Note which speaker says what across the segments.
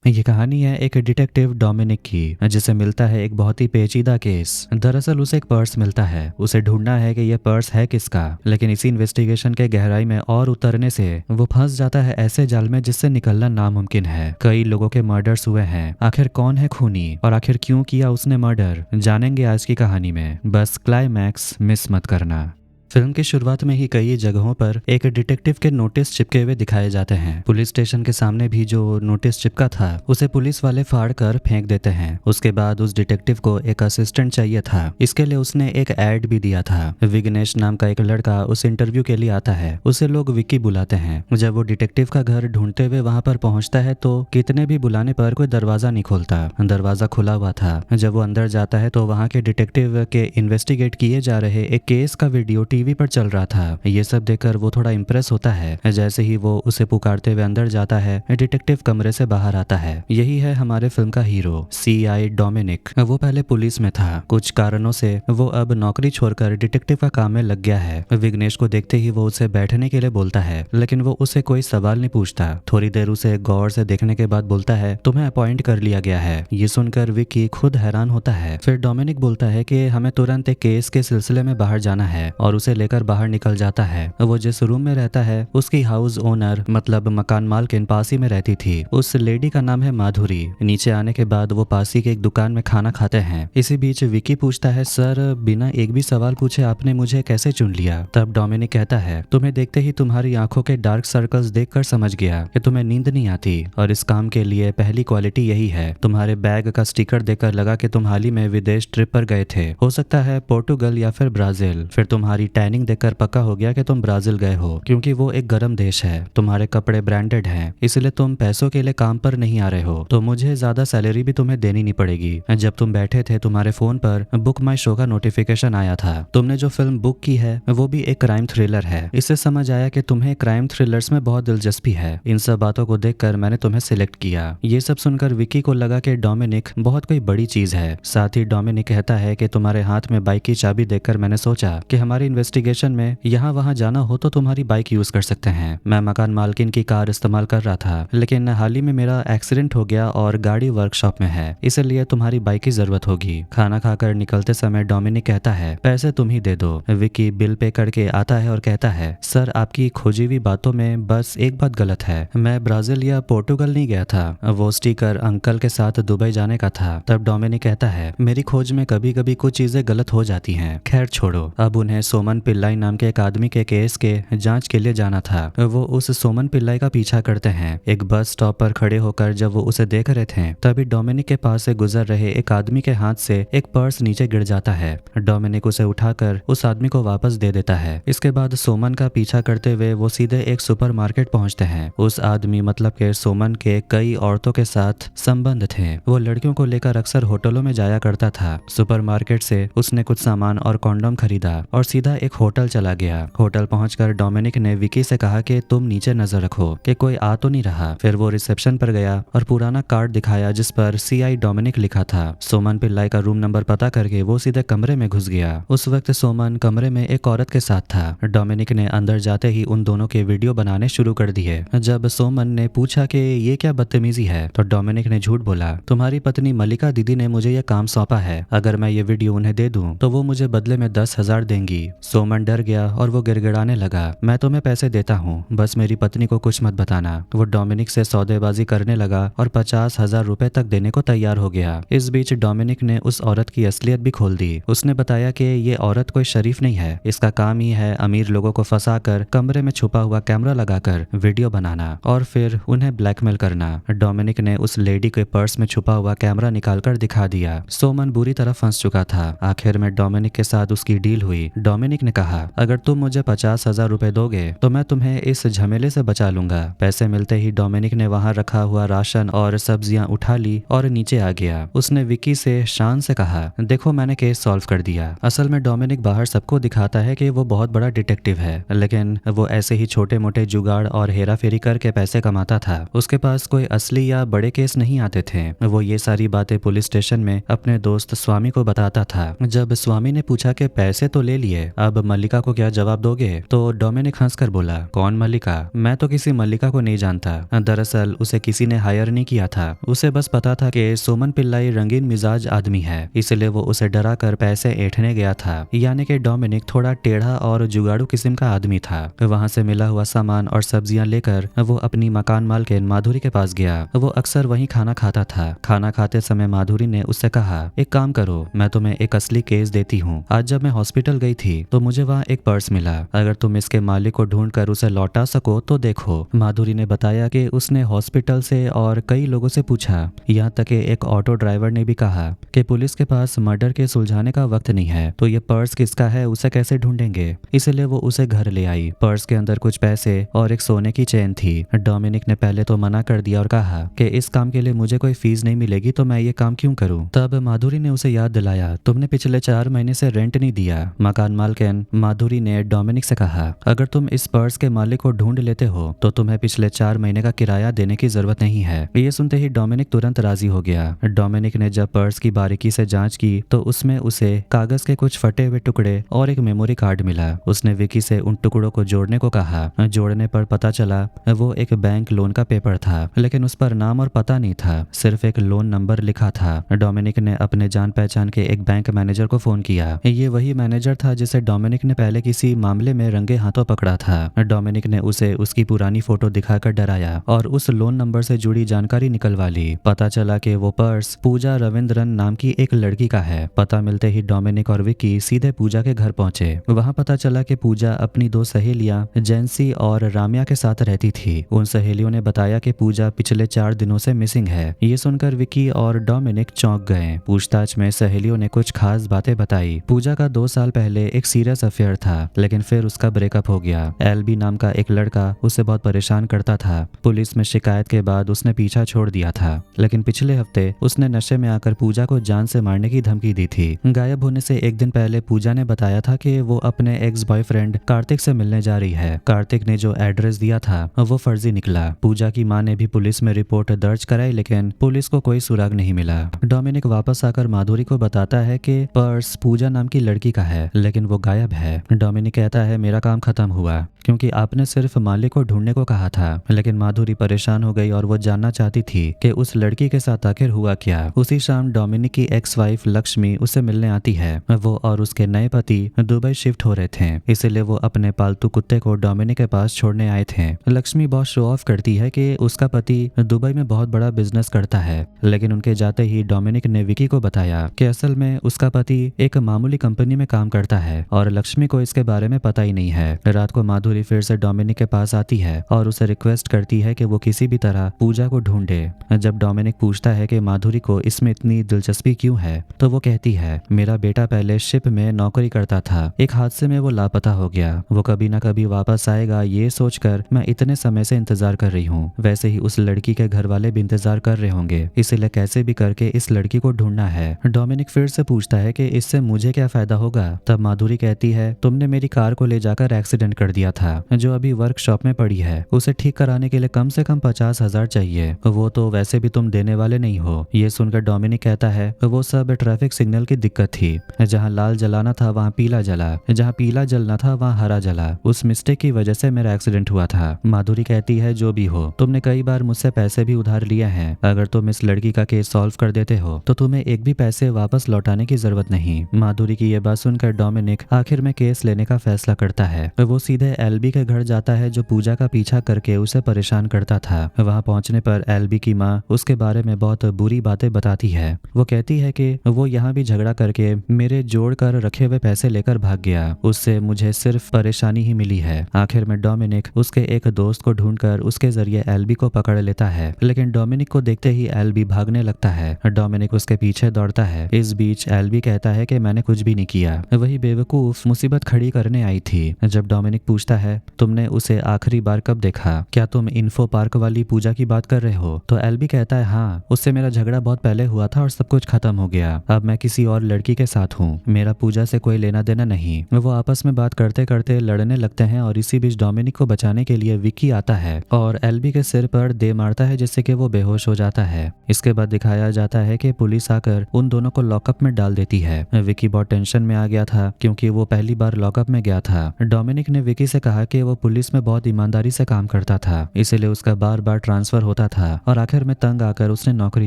Speaker 1: ये कहानी है एक डिटेक्टिव डोमिनिक की, जिसे मिलता है एक बहुत ही पेचीदा केस। दरअसल उसे एक पर्स मिलता है। उसे ढूंढना है कि यह पर्स है किसका, लेकिन इसी इन्वेस्टिगेशन के गहराई में और उतरने से वो फंस जाता है ऐसे जाल में जिससे निकलना नामुमकिन है। कई लोगों के मर्डर्स हुए हैं, आखिर कौन है खूनी और आखिर क्यों किया उसने मर्डर, जानेंगे आज की कहानी में। बस क्लाइमैक्स मिस मत करना। फिल्म की शुरुआत में ही कई जगहों पर एक डिटेक्टिव के नोटिस चिपके हुए दिखाए जाते हैं। पुलिस स्टेशन के सामने भी जो नोटिस चिपका था उसे पुलिस वाले फाड़ कर फेंक देते हैं। उसके बाद उस डिटेक्टिव को एक असिस्टेंट चाहिए था। इसके लिए उसने एक ऐड भी दिया था। विग्नेश नाम का एक लड़का उस इंटरव्यू के लिए आता है। उसे लोग विक्की बुलाते हैं। जब वो डिटेक्टिव का घर ढूंढते हुए वहां पर पहुंचता है तो कितने भी बुलाने पर कोई दरवाजा नहीं खोलता। दरवाजा खुला हुआ था। जब वो अंदर जाता है तो वहां के डिटेक्टिव के इन्वेस्टिगेट किए जा रहे एक केस का वीडियो टीवी पर चल रहा था। ये सब देखकर वो थोड़ा इम्प्रेस होता है। जैसे ही वो उसे पुकारते हुए अंदर जाता है, डिटेक्टिव कमरे से बाहर आता है। यही है हमारे फिल्म का हीरो, सीआई डोमिनिक। वो पहले पुलिस में था। कुछ कारणों से वो अब नौकरी छोड़कर डिटेक्टिव का काम में लग गया है। विग्नेश को देखते ही वो उसे बैठने के लिए बोलता है, लेकिन वो उसे कोई सवाल नहीं पूछता। थोड़ी देर उसे गौर से देखने के बाद बोलता है, तुम्हें अपॉइंट कर लिया गया है। ये सुनकर विक्की खुद हैरान होता है। फिर डोमिनिक बोलता है कि हमें तुरंत एक केस के सिलसिले में बाहर जाना है और उसे लेकर बाहर निकल जाता है। वो जिस रूम में रहता है उसकी हाउस ओनर मतलब मकान मालकिन पास ही में रहती थी। उस लेडी का नाम है माधुरी। नीचे आने के बाद वो पास ही के एक दुकान में खाना खाते हैं। इसी बीच विकी पूछता है, सर बिना एक भी सवाल पूछे आपने मुझे कैसे चुन लिया? तब डोमिनिक कहता है, तुम्हें देखते ही तुम्हारी आंखों के डार्क सर्कल्स देखकर समझ गया कि तुम्हें नींद नहीं आती और इस काम के लिए पहली क्वालिटी यही है। तुम्हारे बैग का स्टिकर देखकर लगा कि तुम हाल ही में विदेश ट्रिप पर गए थे, हो सकता है पोर्टुगल या फिर ब्राजील। फिर तुम्हारी टैनिंग देखकर पक्का हो गया कि तुम ब्राजील गए हो, क्योंकि वो एक गर्म देश है। तुम्हारे कपड़े ब्रांडेड हैं, इसलिए तुम पैसों के लिए काम पर नहीं आ रहे हो, तो मुझे ज्यादा सैलरी भी तुम्हें देनी नहीं पड़ेगी। जब तुम बैठे थे तुम्हारे फोन पर बुक माई शो का नोटिफिकेशन आया था। तुमने जो फिल्म बुक की है वो भी एक क्राइम थ्रिलर है। इससे समझ आया कि तुम्हें क्राइम थ्रिलर्स में बहुत दिलचस्पी है। इन सब बातों को देखकर मैंने तुम्हें सिलेक्ट किया। ये सब सुनकर विकी को लगा कि डोमिनिक बहुत कोई बड़ी चीज है। साथ ही डोमिनिक कहता है कि तुम्हारे हाथ में बाइक की चाबी देखकर मैंने सोचा कि हमारी इन्वेस्टिगेशन में यहाँ वहाँ जाना हो तो तुम्हारी बाइक यूज कर सकते हैं। मैं मकान मालकिन की कार इस्तेमाल कर रहा था, लेकिन हाल ही में मेरा एक्सीडेंट हो गया और गाड़ी वर्कशॉप में है, इसलिए तुम्हारी बाइक की जरूरत होगी। खाना खाकर निकलते समय डोमिनिक कहता है, पैसे तुम ही दे दो। विकी बिल पे करके आता है और कहता है, सर आपकी खोजी हुई बातों में बस एक बात गलत है। मैं ब्राजील या पोर्टुगल नहीं गया था। वो स्टिकर अंकल के साथ दुबई जाने का था। तब डोमिनिक कहता है, मेरी खोज में कभी कभी कुछ चीजें गलत हो जाती हैं। खैर छोड़ो। अब उन्हें सोमन पिल्लाई नाम के एक आदमी के केस के जांच के लिए जाना था। वो उस सोमन पिल्लाई का पीछा करते हैं। एक बस स्टॉप पर खड़े होकर जब वो उसे देख रहे थे तभी डोमिनिक के पास से गुजर रहे एक आदमी के हाथ से एक पर्स नीचे गिर जाता है। डोमिनिक उसे उठाकर उस आदमी को वापस दे देता है। इसके बाद सोमन का पीछा करते हुए वो सीधे एक सुपरमार्केट पहुंचते हैं। उस आदमी मतलब के सोमन के कई औरतों के साथ संबंध थे। वो लड़कियों को लेकर अक्सर होटलों में जाया करता था। सुपरमार्केट से उसने कुछ सामान और कॉन्डोम खरीदा और सीधा एक होटल चला गया। होटल पहुंचकर डोमिनिक ने विकी से कहा कि तुम नीचे नजर रखो कि कोई आ तो नहीं रहा। फिर वो रिसेप्शन पर गया और पुराना कार्ड दिखाया जिस पर सीआई डोमिनिक लिखा था। सोमन पिल्लाई का रूम नंबर पता करके वो सीधे कमरे में घुस गया। उस वक्त सोमन कमरे में एक औरत के साथ था। डोमिनिक ने अंदर जाते ही उन दोनों के वीडियो बनाने शुरू कर दिए। जब सोमन ने पूछा कि ये क्या बदतमीजी है तो डोमिनिक ने झूठ बोला, तुम्हारी पत्नी मलिका दीदी ने मुझे ये काम सौंपा है। अगर मैं ये वीडियो उन्हें दे दूं तो वो मुझे बदले में 10,000 देंगी। सोमन डर गया और वो गिड़गिड़ाने लगा, मैं तुम्हें पैसे देता हूँ, बस मेरी पत्नी को कुछ मत बताना। वो डोमिनिक से सौदेबाजी करने लगा और 50,000 रुपए तक देने को तैयार हो गया। इस बीच डोमिनिक ने उस औरत की असलियत भी खोल दी। उसने बताया कि ये औरत कोई शरीफ नहीं है। इसका काम ही है अमीर लोगों को फंसाकर कमरे में छुपा हुआ कैमरा लगाकर वीडियो बनाना और फिर उन्हें ब्लैकमेल करना। डोमिनिक ने उस लेडी के पर्स में छुपा हुआ कैमरा निकालकर दिखा दिया। सोमन बुरी तरह फंस चुका था। आखिर में डोमिनिक के साथ उसकी डील हुई। डोमिनिक ने कहा, अगर तुम मुझे 50,000 रुपए दोगे तो मैं तुम्हें इस झमेले से बचा लूंगा। पैसे मिलते ही डोमिनिक ने वहां रखा हुआ राशन और सब्जियां उठा ली और नीचे आ गया। उसने विकी से शान से कहा, देखो मैंने केस सॉल्व कर दिया। असल में डोमिनिक बाहर सबको दिखाता है कि वो बहुत बड़ा डिटेक्टिव है, लेकिन वो ऐसे ही छोटे मोटे जुगाड़ और हेरा फेरी करके पैसे कमाता था। उसके पास कोई असली या बड़े केस नहीं आते थे। वो ये सारी बातें पुलिस स्टेशन में अपने दोस्त स्वामी को बताता था। जब स्वामी ने पूछा कि पैसे तो ले लिए, अब मल्लिका को क्या जवाब दोगे? तो डोमिनिक हंसकर बोला, कौन मल्लिका? मैं तो किसी मल्लिका को नहीं जानता। दरअसल उसे किसी ने हायर नहीं किया था। उसे बस पता था कि सोमन पिल्लाई रंगीन मिजाज आदमी है, इसलिए वो उसे डरा कर पैसे ऐंठने गया था। यानी कि डोमिनिक थोड़ा टेढ़ा और जुगाड़ू किस्म का आदमी था। वहां से मिला हुआ सामान और सब्जियां लेकर वो अपनी मकान मालकिन माधुरी के पास गया। वो अक्सर वहीं खाना खाता था। खाना खाते समय माधुरी ने उससे कहा, एक काम करो, मैं तुम्हें एक असली केस देती हूँ। आज जब मैं हॉस्पिटल गई थी तो मुझे वहाँ एक पर्स मिला। अगर तुम इसके मालिक को ढूंढ कर उसे लौटा सको तो देखो। माधुरी ने बताया कि उसने हॉस्पिटल से और कई लोगों से पूछा, यहाँ तक कि एक ऑटो ड्राइवर ने भी कहा कि पुलिस के पास मर्डर के सुलझाने का वक्त नहीं है, तो ये पर्स किसका है उसे कैसे ढूंढेंगे। इसलिए वो उसे घर ले आई। पर्स के अंदर कुछ पैसे और एक सोने की चेन थी। डोमिनिक ने पहले तो मना कर दिया और कहा कि इस काम के लिए मुझे कोई फीस नहीं मिलेगी, तो मैं ये काम क्यों करूं। तब माधुरी ने उसे याद दिलाया, तुमने पिछले 4 महीने से रेंट नहीं दिया। मकान मालकिन माधुरी ने डोमिनिक से कहा, अगर तुम इस पर्स के मालिक को ढूंढ लेते हो तो तुम्हें पिछले 4 महीने का किराया देने की जरूरत नहीं है। ये सुनते ही डोमिनिक तुरंत राजी हो गया। डोमिनिक ने जब पर्स की बारीकी से जांच की तो उसमें उसे कागज के कुछ फटे हुए टुकड़े और एक मेमोरी कार्ड मिला। उसने विकी से उन टुकड़ों को जोड़ने को कहा। जोड़ने पर पता चला वो एक बैंक लोन का पेपर था, लेकिन उस पर नाम और पता नहीं था, सिर्फ एक लोन नंबर लिखा था। डोमिनिक ने अपने जान पहचान के एक बैंक मैनेजर को फोन किया। ये वही मैनेजर था जिसे डोमिनिक ने पहले किसी मामले में रंगे हाथों पकड़ा था। डोमिनिक ने उसे उसकी पुरानी फोटो दिखाकर डराया और उस लोन नंबर से जुड़ी जानकारी निकलवा ली। पता चला कि वो पर्स पूजा रविंद्रन नाम की एक लड़की का है। पता मिलते ही डोमिनिक और विकी सीधे पूजा के घर पहुंचे। वहां पता चला कि पूजा अपनी 2 सहेलियां जेंसी और राम्या के साथ रहती थी। उन सहेलियों ने बताया कि पूजा पिछले 4 दिनों से मिसिंग है। ये सुनकर विकी और डोमिनिक चौंक गए। पूछताछ में सहेलियों ने कुछ खास बातें बताई। पूजा का 2 साल पहले एक सीरियस अफेयर था, लेकिन फिर उसका ब्रेकअप हो गया। एलबी नाम का एक लड़का उसे बहुत परेशान करता था। पुलिस में शिकायत के बाद उसने पीछा छोड़ दिया था, लेकिन पिछले हफ्ते उसने नशे में आकर पूजा को जान से मारने की धमकी दी थी। गायब होने से एक दिन पहले पूजा ने बताया था कि वो अपने एक्स बॉयफ्रेंड कार्तिक से मिलने जा रही है। कार्तिक ने जो एड्रेस दिया था वो फर्जी निकला। पूजा की मां ने भी पुलिस में रिपोर्ट दर्ज कराई, लेकिन पुलिस को कोई सुराग नहीं मिला। डोमिनिक वापस आकर माधुरी को बताता है कि पर्स पूजा नाम की लड़की का है, लेकिन वो गायब है। डोमिनिक कहता है, मेरा काम खत्म हुआ, क्योंकि आपने सिर्फ मालिक को ढूंढने को कहा था। लेकिन माधुरी परेशान हो गई और वो जानना चाहती थी कि उस लड़की के साथ आखिर हुआ क्या। उसी शाम डोमिनिक की एक्स वाइफ लक्ष्मी उससे मिलने आती है। वो और उसके नए पति दुबई शिफ्ट हो रहे थे, इसलिए वो अपने पालतू कुत्ते को डोमिनिक के पास छोड़ने आए थे। लक्ष्मी बहुत शो ऑफ करती है कि उसका पति दुबई में बहुत बड़ा बिजनेस करता है, लेकिन उनके जाते ही डोमिनिक ने विकी को बताया कि असल में उसका पति एक मामूली कंपनी में काम करता है और लक्ष्मी को इसके बारे में पता ही नहीं है। रात को माधुरी फिर से डोमिनिक के पास आती है और उसे रिक्वेस्ट करती है कि वो किसी भी तरह पूजा को ढूंढे। जब डोमिनिक पूछता है कि माधुरी को इसमें इतनी दिलचस्पी क्यों है, तो वो कहती है, मेरा बेटा पहले शिप में नौकरी करता था, एक हादसे में वो लापता हो गया। वो कभी ना कभी वापस आएगा, ये सोचकर मैं इतने समय से इंतजार कर रही हूँ। वैसे ही उस लड़की के घर वाले भी इंतजार कर रहे होंगे, इसीलिए कैसे भी करके इस लड़की को ढूंढना है। डोमिनिक फिर से पूछता है कि इससे मुझे क्या फायदा होगा। तब माधुरी कहती है, तुमने मेरी कार को ले जाकर एक्सीडेंट कर दिया था, जो अभी वर्कशॉप में पड़ी है। उसे ठीक कराने के लिए कम से कम 50,000 चाहिए, वो तो वैसे भी तुम देने वाले नहीं हो। ये सुनकर डोमिनिक कहता है, वो सब ट्रैफिक सिग्नल की दिक्कत थी। जहाँ लाल जलाना था वहाँ पीला जला, जहाँ पीला जलना था वहाँ हरा जला। उस मिस्टेक की वजह से मेरा एक्सीडेंट हुआ था। माधुरी कहती है, जो भी हो, तुमने कई बार मुझसे पैसे भी उधार लिए हैं। अगर तुम इस लड़की का केस सॉल्व कर देते हो तो तुम्हें एक भी पैसे वापस लौटाने की जरूरत नहीं। माधुरी की ये बात सुनकर डोमिनिक आखिर में केस लेने का फैसला करता है। वो सीधे एलबी के घर जाता है, जो पूजा का पीछा करके उसे परेशान करता था। वहाँ पहुंचने पर एलबी की माँ उसके बारे में बहुत बुरी बातें बताती है। वो कहती है कि वो यहाँ भी झगड़ा करके मेरे जोड़ कर रखे हुए पैसे लेकर भाग गया, उससे मुझे सिर्फ परेशानी ही मिली है। आखिर में डोमिनिक उसके एक दोस्त को ढूंढकर उसके जरिए एलबी को पकड़ लेता है, लेकिन डोमिनिक को देखते ही एलबी भागने लगता है। डोमिनिक उसके पीछे दौड़ता है। इस बीच एलबी कहता है कि मैंने कुछ भी नहीं किया, वही बेवकूफ मुसीबत खड़ी करने आई थी। जब डोमिनिक पूछता है, तुमने उसे आखिरी बार कब देखा, क्या तुम इन्फो पार्क वाली पूजा की बात कर रहे हो, तो एलबी कहता है, हाँ, उससे मेरा झगड़ा बहुत पहले हुआ था और सब कुछ खत्म हो गया। अब मैं किसी और लड़की के साथ हूँ, मेरा पूजा से कोई लेना देना नहीं। वो आपस में बात करते करते लड़ने लगते हैं और इसी बीच डोमिनिक को बचाने के लिए विकी आता है और एलबी के सिर पर दे मारता है, जिससे कि वो बेहोश हो जाता है। इसके बाद दिखाया जाता है कि पुलिस आकर उन दोनों को लॉकअप में डाल देती है। विकी बहुत टेंशन में आ गया था, क्योंकि वो पहली बार लॉकअप में गया था। डोमिनिक ने विकी से कहा कि वो पुलिस में बहुत ईमानदारी से काम करता था, इसीलिए उसका बार बार ट्रांसफर होता था और आखिर में तंग आकर उसने नौकरी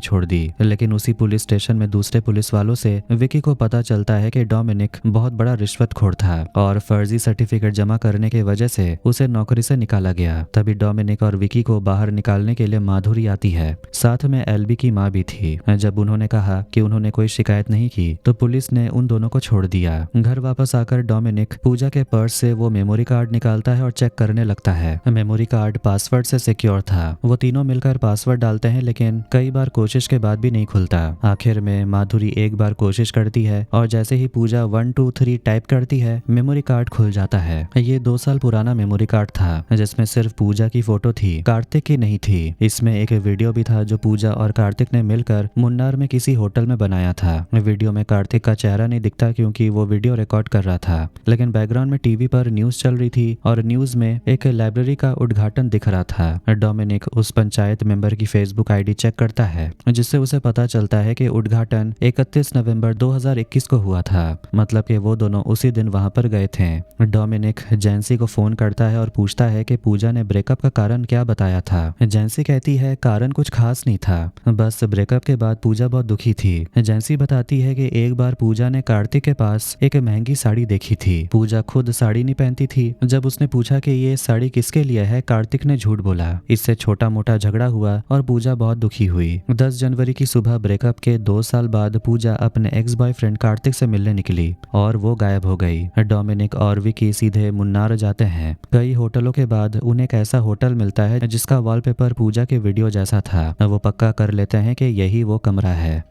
Speaker 1: छोड़ दी। लेकिन उसी पुलिस स्टेशन में दूसरे पुलिस वालों से विकी को पता चलता है कि डोमिनिक बहुत बड़ा रिश्वतखोर था और फर्जी सर्टिफिकेट जमा करने की वजह से उसे नौकरी से निकाला गया। तभी डोमिनिक और विकी को बाहर निकालने के लिए माधुरी आती है, साथ में एल्बी की माँ भी थी। जब उन्होंने कहा कि उन्होंने कोई शिकायत नहीं की तो पुलिस ने उन दोनों को छोड़ दिया। घर वापस आकर डोमिनिक पूजा के पर्स से वो मेमोरी कार्ड निकालता है और चेक करने लगता है। मेमोरी कार्ड पासवर्ड से सिक्योर था। वो तीनों मिलकर पासवर्ड डालते हैं लेकिन कई बार कोशिश के बाद भी नहीं खुलता। आखिर में माधुरी एक बार कोशिश करती है और जैसे ही पूजा 1 2 3 टाइप करती है मेमोरी कार्ड खुल जाता है। ये 2 साल पुराना मेमोरी कार्ड था जिसमें सिर्फ पूजा की फोटो थी, कार्तिक की नहीं थी। इसमें एक वीडियो भी था जो पूजा और कार्तिक ने मिलकर मुन्नार में किसी होटल में बनाया था। वीडियो में कार्तिक का चेहरा नहीं दिखता क्योंकि वो वीडियो रिकॉर्ड कर रहा था, लेकिन बैकग्राउंड में टीवी पर न्यूज चल रही थी और न्यूज में एक लाइब्रेरी का उद्घाटन दिख रहा था। डोमिनिक उस पंचायत मेंबर की फेसबुक आईडी चेक करता है जिससे उसे पता चलता है कि उद्घाटन 31 नवंबर 2021 को हुआ था, मतलब कि वो दोनों उसी दिन वहां पर गए थे। डोमिनिक जेंसी को फोन करता है और पूछता है कि पूजा ने ब्रेकअप का कारण क्या बताया था। जेंसी कहती है कारण कुछ खास नहीं था, बस ब्रेकअप के बाद पूजा बहुत दुखी थी। जेंसी बताती है कि एक बार पूजा ने कार्तिक के पास एक महंगी साड़ी देखी थी। पूजा खुद साड़ी नहीं पहनती थी। जब उसने पूछा कि ये साड़ी किसके लिए है, कार्तिक ने झूठ बोला। इससे छोटा मोटा झगड़ा हुआ और पूजा बहुत दुखी हुई। 10 जनवरी की सुबह ब्रेकअप के 2 साल बाद पूजा अपने एक्स बॉयफ्रेंड कार्तिक से मिलने निकली और वो गायब हो गई। डोमिनिक और विकी सीधे मुन्नार जाते हैं। कई होटलों के बाद उन्हें एक ऐसा होटल मिलता है जिसका वॉलपेपर पूजा के वीडियो जैसा था। वो पक्का कर लेते हैं कि यही वो कमरा है।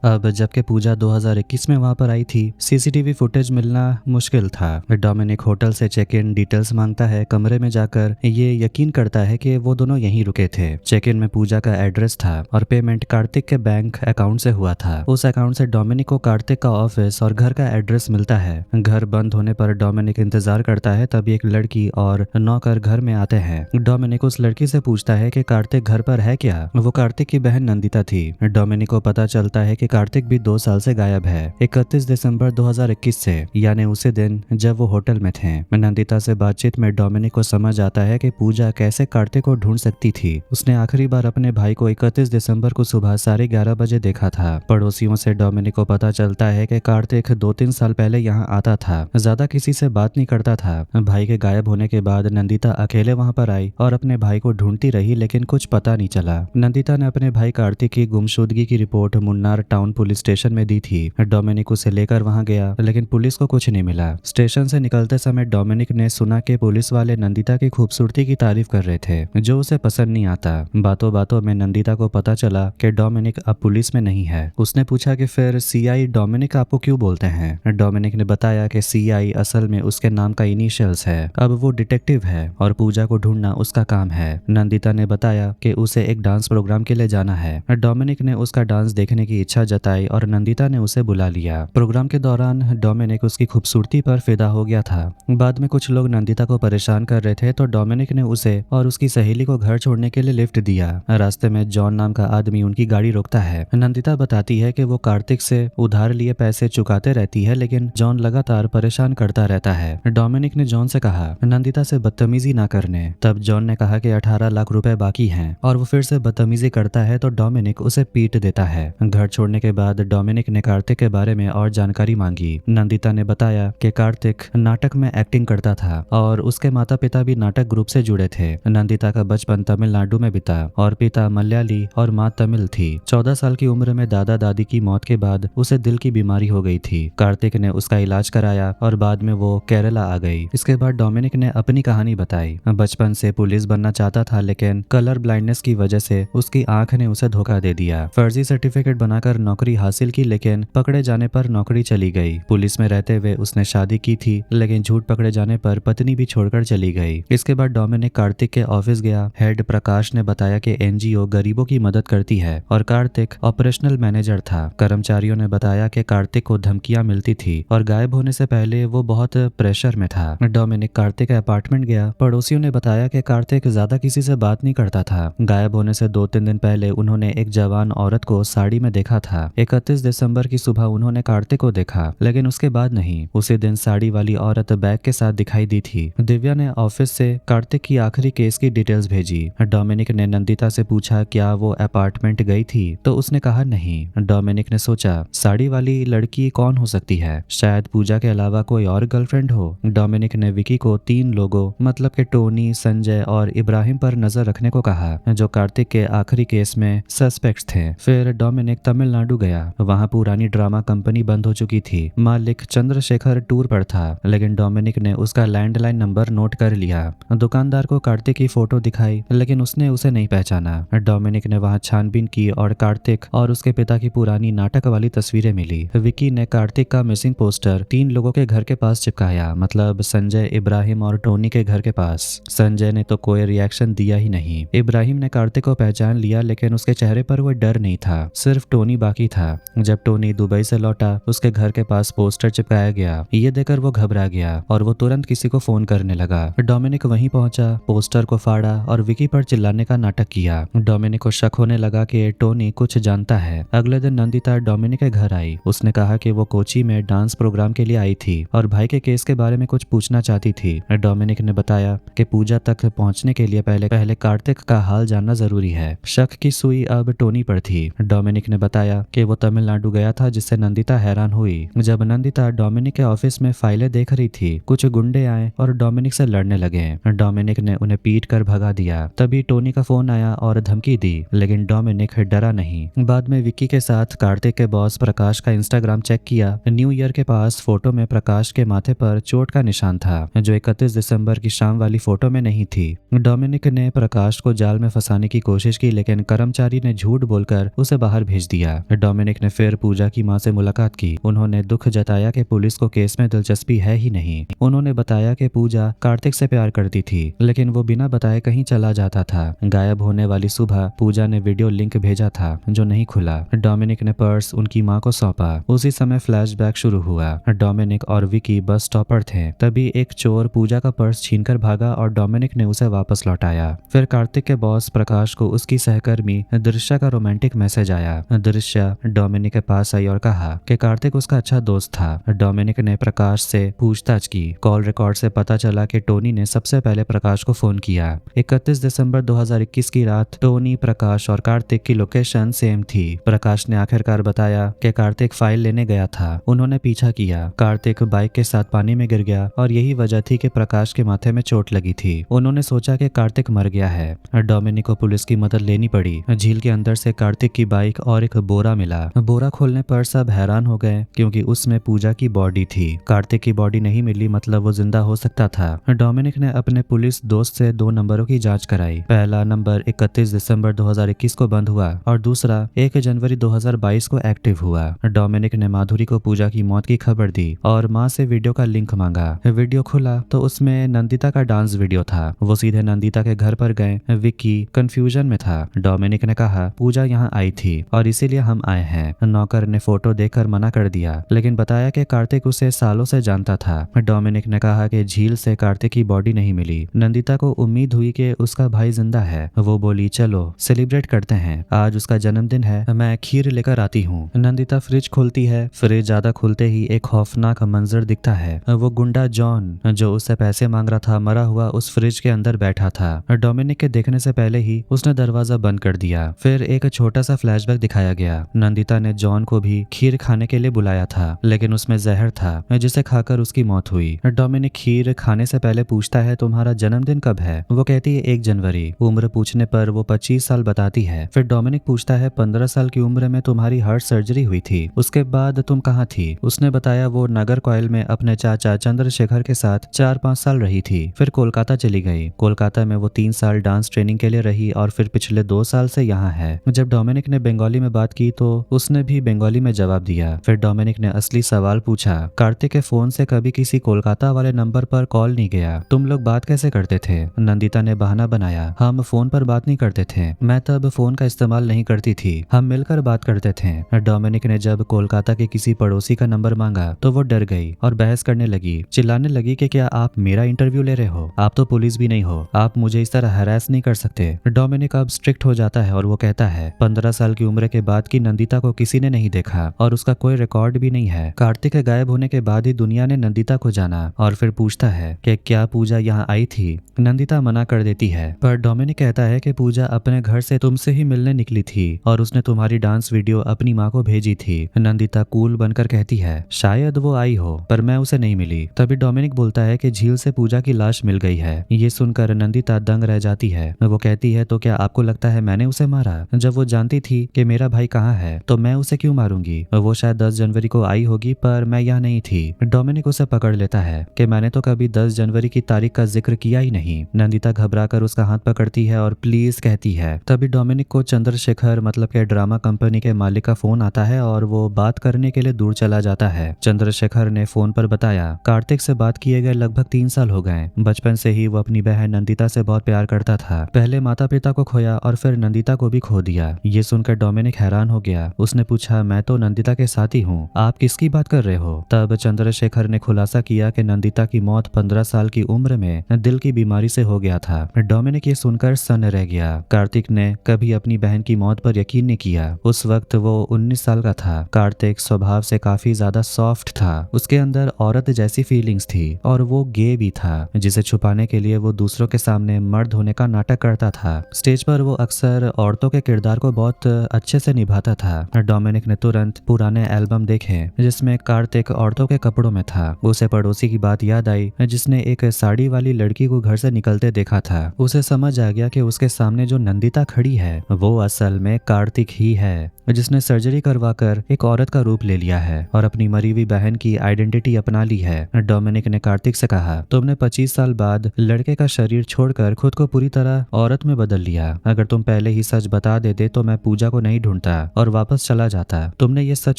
Speaker 1: अब जबकि पूजा 2021 में वहां पर आई थी, सीसीटीवी फुटेज मिलना मुश्किल था। डोमिनिक होटल से चेक इन डिटेल्स मांगता है। कमरे में जाकर ये यकीन करता है कि वो दोनों यहीं रुके थे। चेक इन में पूजा का एड्रेस था और पेमेंट कार्तिक के बैंक अकाउंट से हुआ था। उस अकाउंट से डोमिनिक को कार्तिक का ऑफिस और घर का एड्रेस मिलता है। घर बंद होने पर डोमिनिक इंतजार करता है, तभी एक लड़की और नौकर घर में आते हैं। डोमिनिक उस लड़की से पूछता है कि कार्तिक घर पर है क्या। वो कार्तिक की बहन नंदिता थी। डोमिनिक को पता चलता है कि कार्तिक भी 2 साल से गायब है, 31 दिसंबर 2021 से, यानी उसी दिन जब वो होटल में थे। नंदिता से बातचीत में डोमिनिक को समझ आता है कि पूजा कैसे कार्तिक को ढूंढ सकती थी। उसने आखिरी बार अपने भाई को 31 दिसंबर को सुबह 11:30 बजे देखा था। पड़ोसियों से डोमिनिक को पता चलता है कि कार्तिक 2-3 साल पहले यहाँ आता था, ज्यादा किसी से बात नहीं करता था। भाई के गायब होने के बाद नंदिता अकेले वहाँ पर आई और अपने भाई को ढूंढती रही, लेकिन कुछ पता नहीं चला। नंदिता ने अपने भाई कार्तिक की गुमशुदगी की report Munnar town police station में दी थी। डोमिनिक उसे लेकर वहां गया, लेकिन पुलिस को कुछ नहीं मिला। स्टेशन से निकलते समय डोमिनिक ने सुना कि पुलिस वाले नंदिता की खूबसूरती की तारीफ कर रहे थे, जो उसे पसंद नहीं आता। बातों बातों में नंदिता को पता चला कि डोमिनिक अब पुलिस में नहीं है। उसने पूछा कि फिर सीआई डोमिनिक आपको क्यों बोलते हैं। डोमिनिक ने बताया कि सीआई असल में उसके नाम का इनिशियल्स है। अब वो डिटेक्टिव है और पूजा को ढूंढना उसका काम है। नंदिता ने बताया कि उसे एक डांस प्रोग्राम के लिए जाना है। डोमिनिक ने उसका डांस देखने की इच्छा जताई और नंदिता ने उसे बुला लिया। प्रोग्राम के दौरान डोमिनिक उसकी खूबसूरती पर फिदा हो गया था। बाद में कुछ लोग नंदिता को परेशान कर रहे थे तो डोमिनिक ने उसे और उसकी सहेली को घर छोड़ने के लिए लिफ्ट दिया। रास्ते में जॉन नाम का आदमी उनकी गाड़ी रोकता है। नंदिता बताती है कि वो कार्तिक से उधार लिए पैसे चुकाते रहती है, लेकिन जॉन लगातार परेशान करता रहता है। डोमिनिक ने जॉन से कहा नंदिता से बदतमीजी ना करने। तब जॉन ने कहा कि 18 लाख रुपए बाकी हैं और वो फिर से बदतमीजी करता है तो डोमिनिक उसे पीट देता है। घर छोड़ने के बाद डोमिनिक ने कार्तिक के बारे में और जानकारी मांगी। नंदिता ने बताया कि कार्तिक नाटक में एक्टिंग करता था और उसके माता पिता भी नाटक ग्रुप से जुड़े थे। नंदिता का बचपन तमिलनाडु में बीता और पिता मलयाली और माँ तमिल थी। 14 साल की उम्र में दादा दादी की मौत के बाद उसे दिल की बीमारी हो गई थी। कार्तिक ने उसका इलाज कराया और बाद में वो केरला आ गई। इसके बाद डोमिनिक ने अपनी कहानी बताई। बचपन से पुलिस बनना चाहता था, लेकिन कलर ब्लाइंडनेस की वजह से उसकी आंख ने उसे धोखा दे दिया। फर्जी सर्टिफिकेट बनाकर नौकरी हासिल की, लेकिन पकड़े जाने पर नौकरी चली गई। पुलिस में रहते हुए उसने शादी की थी, लेकिन झूठ पकड़े जाने पर पत्नी भी छोड़कर चली गई। इसके बाद डोमिनिक कार्तिक के ऑफिस गया। हेड प्रकाश ने बताया कि एनजीओ गरीबों की मदद करती है और कार्तिक ऑपरेशनल मैनेजर था। कर्मचारियों ने बताया कि कार्तिक को धमकियां मिलती थी और गायब होने से पहले वो बहुत प्रेशर में था। डोमिनिक कार्तिक के अपार्टमेंट गया। पड़ोसियों ने बताया कि कार्तिक ज्यादा किसी से बात नहीं करता था। गायब होने से 2-3 दिन पहले उन्होंने एक जवान औरत को साड़ी में देखा था। था। 31 दिसंबर की सुबह उन्होंने कार्तिक को देखा, लेकिन उसके बाद नहीं। उसी दिन साड़ी वाली औरत बैग के साथ दिखाई दी थी। दिव्या ने ऑफिस से कार्तिक की आखिरी केस की डिटेल्स भेजी। डोमिनिक ने नंदिता से पूछा क्या वो अपार्टमेंट गई थी, तो उसने कहा नहीं। डोमिनिक ने सोचा साड़ी वाली लड़की कौन हो सकती है, शायद पूजा के अलावा कोई और गर्लफ्रेंड हो। डोमिनिक ने विकी को 3 लोगों मतलब के टोनी, संजय और इब्राहिम पर नजर रखने को कहा, जो कार्तिक के आखिरी केस में सस्पेक्ट्स थे। फिर डोमिनिक तमिलनाडु गया। वहां पुरानी ड्रामा कंपनी बंद हो चुकी थी। मालिक चंद्रशेखर टूर पर था, लेकिन डोमिनिक ने उसका लैंडलाइन नंबर नोट कर लिया। दुकानदार को कार्तिक की फोटो दिखाई, लेकिन उसने उसे नहीं पहचाना। डोमिनिक ने वहां छानबीन की और कार्तिक और उसके पिता की पुरानी नाटक वाली तस्वीरें मिली। विकी ने कार्तिक का मिसिंग पोस्टर 3 लोगों के घर के पास चिपकाया, मतलब संजय, इब्राहिम और टोनी के घर के पास। संजय ने तो कोई रिएक्शन दिया ही नहीं। इब्राहिम ने कार्तिक को पहचान लिया, लेकिन उसके चेहरे पर वो डर नहीं था। सिर्फ टोनी बाकी था। जब टोनी दुबई से लौटा, उसके घर के पास पोस्टर चिपकाया गया। ये देखकर वो घबरा गया और वो तुरंत किसी को फोन करने लगा। डोमिनिक वहीं पहुंचा, पोस्टर को फाड़ा और विकी पर चिल्लाने का नाटक किया। डोमिनिक को शक होने लगा कि टोनी कुछ जानता है। अगले दिन नंदिता डोमिनिक के घर आई। उसने कहा कि वो कोची में डांस प्रोग्राम के लिए आई थी और भाई के केस के बारे में कुछ पूछना चाहती थी। डोमिनिक ने बताया कि पूजा तक पहुंचने के लिए पहले कार्तिक का हाल जानना जरूरी है। शक की सुई अब टोनी पर थी। डोमिनिक ने बताया कि वो तमिलनाडु गया था, जिससे नंदिता हैरान हुई। जब नंदिता डोमिनिक के ऑफिस में फाइलें देख रही थी, कुछ गुंडे आए और डोमिनिक से लड़ने लगे। डोमिनिक ने उन्हें पीट कर भगा दिया। तभी टोनी का फोन आया और धमकी दी, लेकिन डोमिनिक डरा नहीं। बाद में विक्की के साथ कार्तिक के बॉस प्रकाश का इंस्टाग्राम चेक किया। न्यू ईयर के पास फोटो में प्रकाश के माथे पर चोट का निशान था, जो 31 दिसंबर की शाम वाली फोटो में नहीं थी। डोमिनिक ने प्रकाश को जाल में फंसाने की कोशिश की, लेकिन कर्मचारी ने झूठ बोलकर उसे बाहर भेज दिया। डोमिनिक ने फिर पूजा की मां से मुलाकात की। उन्होंने दुख जताया कि पुलिस को केस में दिलचस्पी है ही नहीं। उन्होंने बताया कि पूजा कार्तिक से प्यार करती थी, लेकिन वो बिना बताए कहीं चला जाता था। गायब होने वाली सुबह पूजा ने वीडियो लिंक भेजा था, जो नहीं खुला। डोमिनिक ने पर्स उनकी मां को सौंपा। उसी समय फ्लैशबैक शुरू हुआ। डोमिनिक और विकी बस स्टॉपर थे। तभी एक चोर पूजा का पर्स छीनकर भागा और डोमिनिक ने उसे वापस लौटाया। फिर कार्तिक के बॉस प्रकाश को उसकी सहकर्मी दृश्या का रोमांटिक मैसेज आया। दृश्या डोमिनिक के पास आई और कहा कि कार्तिक उसका अच्छा दोस्त था। डोमिनिक ने प्रकाश से पूछताछ की। कॉल रिकॉर्ड से पता चला कि टोनी ने सबसे पहले प्रकाश को फोन किया। 31 दिसंबर 2021 की रात टोनी, प्रकाश और कार्तिक की लोकेशन सेम थी। प्रकाश ने आखिरकार बताया कि कार्तिक फाइल लेने गया था। उन्होंने पीछा किया। कार्तिक बाइक के साथ पानी में गिर गया और यही वजह थी कि प्रकाश के माथे में चोट लगी थी। उन्होंने सोचा कि कार्तिक मर गया है। डोमिनिक को पुलिस की मदद लेनी पड़ी। झील के अंदर से कार्तिक की बाइक और एक बोरा मिला। बोरा खोलने पर सब हैरान हो गए, क्योंकि उसमें पूजा की बॉडी थी। कार्तिक की बॉडी नहीं मिली, मतलब वो जिंदा हो सकता था। डोमिनिक ने अपने पुलिस दोस्त से 2 नंबरों की जांच कराई। पहला नंबर 31 दिसंबर 2021 को बंद हुआ और दूसरा 1 जनवरी 2022 को एक्टिव हुआ। डोमिनिक ने माधुरी को पूजा की मौत की खबर दी और मां से वीडियो का लिंक मांगा। वीडियो खुला तो उसमें नंदिता का डांस वीडियो था। वो सीधे नंदिता के घर पर गए। विक्की कंफ्यूजन में था। डोमिनिक ने कहा पूजा यहाँ आई थी और इसीलिए हम आए हैं। नौकर ने फोटो देखकर मना कर दिया, लेकिन बताया कि कार्तिक उसे सालों से जानता था। डोमिनिक ने कहा कि झील से कार्तिक की बॉडी नहीं मिली। नंदिता को उम्मीद हुई कि उसका भाई जिंदा है। वो बोली चलो सेलिब्रेट करते हैं, आज उसका जन्मदिन है, मैं खीर लेकर आती हूँ। नंदिता फ्रिज खोलती है। फ्रिज ज्यादा खुलते ही एक खौफनाक मंजर दिखता है। वो गुंडा जॉन, जो उससे पैसे मांग रहा था, मरा हुआ उस फ्रिज के अंदर बैठा था। डोमिनिक के देखने से पहले ही उसने दरवाजा बंद कर दिया। फिर एक छोटा सा फ्लैशबैक दिखाया गया। नंदिता ने जॉन को भी खीर खाने के लिए बुलाया था, लेकिन उसमें जहर था, जिसे खाकर उसकी मौत हुई। डोमिनिक खीर खाने से पहले पूछता है तुम्हारा जन्मदिन कब है? वो कहती है 1 जनवरी। उम्र पूछने पर वो 25 साल बताती है। फिर डोमिनिक पूछता है 15 साल की उम्र में तुम्हारी हार्ट सर्जरी हुई थी, उसके बाद तुम कहाँ थी? उसने बताया वो नगर कोयल में अपने चाचा चंद्रशेखर के साथ 4-5 साल रही थी। फिर कोलकाता चली गई। कोलकाता में वो 3 साल डांस ट्रेनिंग के लिए रही और फिर पिछले 2 साल से यहाँ है। जब डोमिनिक ने बंगाली में बात की तो उसने भी बंगाली में जवाब दिया। फिर डोमिनिक ने असली सवाल पूछा, कार्तिक के फोन से कभी किसी कोलकाता वाले नंबर पर कॉल नहीं गया, तुम लोग बात कैसे करते थे? नंदिता ने बहाना बनाया, हम फोन पर बात नहीं करते थे, मैं तब फोन का इस्तेमाल नहीं करती थी, हम मिलकर बात करते थे। डोमिनिक ने जब कोलकाता के किसी पड़ोसी का नंबर मांगा तो वो डर गई और बहस करने लगी, चिल्लाने लगी कि क्या आप मेरा इंटरव्यू ले रहे हो? आप तो पुलिस भी नहीं हो, आप मुझे इस तरह हरास नहीं कर सकते। डोमिनिक अब स्ट्रिक्ट हो जाता है और वो कहता है 15 साल की उम्र के बाद की नंदिता को किसी ने नहीं देखा और उसका कोई रिकॉर्ड भी नहीं है। कार्तिक के गायब होने के बाद ही दुनिया ने नंदिता को जाना और फिर पूछता है कि क्या पूजा यहाँ आई थी। नंदिता मना कर देती है, पर डोमिनिक कहता है कि पूजा अपने घर से तुमसे ही मिलने निकली थी और उसने तुम्हारी डांस वीडियो अपनी माँ को भेजी थी। नंदिता कूल बनकर कहती है शायद वो आई हो, पर मैं उसे नहीं मिली। तभी डोमिनिक बोलता है कि झील से पूजा की लाश मिल गई है। ये सुनकर नंदिता दंग रह जाती है। वो कहती है तो क्या आपको लगता है मैंने उसे मारा? जब वो जानती थी कि मेरा भाई कहाँ है तो मैं उसे क्यों मारूंगी? वो शायद 10 जनवरी को आई होगी, पर मैं यहाँ नहीं थी। डोमिनिक उसे पकड़ लेता है कि मैंने तो कभी 10 जनवरी की तारीख का जिक्र किया ही नहीं। नंदिता घबराकर उसका हाथ पकड़ती है और प्लीज कहती है। तभी डोमिनिक को चंद्रशेखर मतलब के ड्रामा कंपनी के मालिक का फोन आता है और वो बात करने के लिए दूर चला जाता है। चंद्रशेखर ने फोन पर बताया कार्तिक से बात किए गए लगभग 3 साल हो गए। बचपन से ही वो अपनी बहन नंदिता से बहुत प्यार करता था। पहले माता पिता को खोया और फिर नंदिता को भी खो दिया। ये सुनकर डोमिनिक हैरान हो गया। उसने पूछा मैं तो नंदिता के साथ ही हूँ, आप किसकी बात कर रहे हो? तब चंद्रशेखर ने खुलासा किया कि नंदिता की मौत 15 साल की उम्र में दिल की बीमारी से हो गया था। डोमिनिक ये सुनकर सन्न रह गया। कार्तिक ने कभी अपनी बहन की मौत पर यकीन नहीं किया। उस वक्त वो 19 साल का था। कार्तिक स्वभाव से काफी ज्यादा सॉफ्ट था। उसके अंदर औरत जैसी फीलिंग्स थी और वो गे भी था, जिसे छुपाने के लिए वो दूसरों के सामने मर्द होने का नाटक करता था। स्टेज पर वो अक्सर औरतों के किरदार को बहुत अच्छे से निभाता था। डोमिनिक ने तुरंत पुराने एल्बम देखे जिसमें कार्तिक औरतों के कपड़ों में था। उसे पड़ोसी की बात याद आई जिसने एक साड़ी वाली लड़की को घर से निकलते देखा था। उसे समझ आ गया कि उसके सामने जो नंदिता खड़ी है वो असल में कार्तिक ही है, जिसने सर्जरी करवाकर एक औरत का रूप ले लिया है और अपनी मरी हुई बहन की आइडेंटिटी अपना ली है। डोमिनिक ने कार्तिक से कहा तुमने 25 साल बाद लड़के का शरीर छोड़कर खुद को पूरी तरह औरत में बदल लिया। अगर तुम पहले ही सच बता देते तो मैं पूजा को नहीं ढूंढता और वापस चला जाता। तुमने ये सच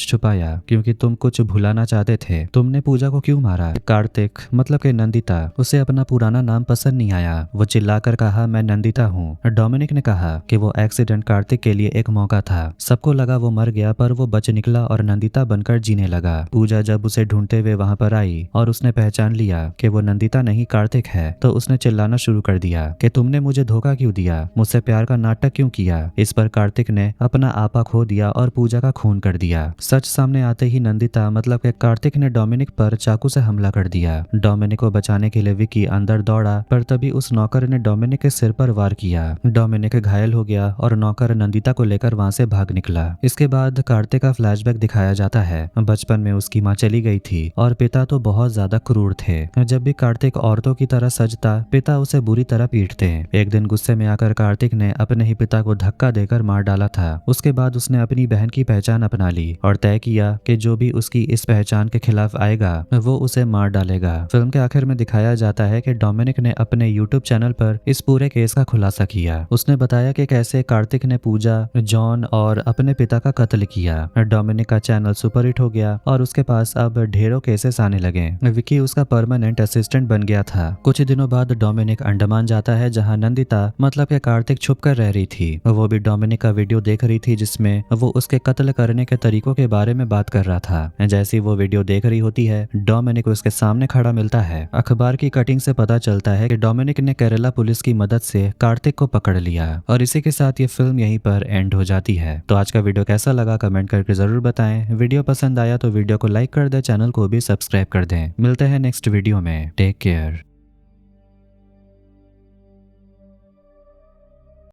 Speaker 1: छुपाया क्योंकि तुम कुछ भुलाना चाहते थे। तुमने पूजा को क्यों मारा? कार्तिक मतलब कि नंदिता, उसे अपना पुराना नाम पसंद नहीं आया। वो चिल्लाकर कहा मैं नंदिता हूँ। डोमिनिक ने कहा कि वो एक्सीडेंट कार्तिक के लिए एक मौका था। सबको लगा वो मर गया, पर वो बच निकला और नंदिता बनकर जीने लगा। पूजा जब उसे ढूंढते हुए वहां पर आई और उसने पहचान लिया कि वो नंदिता नहीं कार्तिक है, तो उसने चिल्लाना शुरू कर दिया कि तुमने मुझे धोखा क्यों दिया, मुझसे प्यार का नाटक क्यों किया। इस पर कार्तिक ने अपना आपा खो दिया और पूजा का खून कर दिया। सच सामने आते ही नंदिता मतलब कि कार्तिक ने डोमिनिक पर चाकू से हमला कर दिया। डोमिनिक को बचाने के लिए विकी अंदर दौड़ा, पर तभी उस नौकर ने डोमिनिक के सिर पर वार किया। डोमिनिक घायल हो गया और नौकर नंदिता को लेकर वहां से भाग निकला। इसके बाद कार्तिक का फ्लैशबैक दिखाया जाता है। बचपन में उसकी माँ चली गई थी और पिता तो बहुत ज्यादा क्रूर थे। जब भी कार्तिक औरतों की तरह सजता, पिता उसे बुरी तरह पीटते। एक दिन गुस्से में आकर कार्तिक ने अपने ही पिता को धक्का देकर मार डाला था। उसके बाद उसने अपनी बहन की पहचान अपना ली और तय किया कि जो भी उसकी इस पहचान के खिलाफ आएगा वो उसे मार डालेगा। फिल्म के आखिर में दिखाया जाता है कि डोमिनिक ने अपने यूट्यूब चैनल पर इस पूरे केस का खुलासा किया। उसने बताया कि कैसे कार्तिक ने पूजा, जॉन और अपने पिता का कत्ल किया। डोमिनिक का चैनल सुपरहिट हो गया और उसके पास अब ढेरों केसेस आने लगे। विकी उसका परमानेंट असिस्टेंट बन गया था। कुछ दिनों बाद डोमिनिक अंडमान जाता है जहां नंदिता मतलब कि कार्तिक छुप कर रह रही थी। वो भी डोमिनिक का वीडियो देख रही थी जिसमें वो उसके कत्ल करने के तरीकों के बारे में बात कर रहा था। जैसे वो वीडियो देख रही होती है, डोमिनिक उसके सामने खड़ा मिलता है। अखबार की कटिंग से पता चलता है कि डोमिनिक ने केरला पुलिस की मदद से कार्तिक को पकड़ लिया और इसी के साथ ये फिल्म यहीं पर एंड हो जाती है। तो आज का वीडियो कैसा लगा कमेंट करके जरूर बताएं। वीडियो पसंद आया तो वीडियो को लाइक कर दें, चैनल को भी सब्सक्राइब कर दें। मिलते हैं नेक्स्ट वीडियो में। Take care.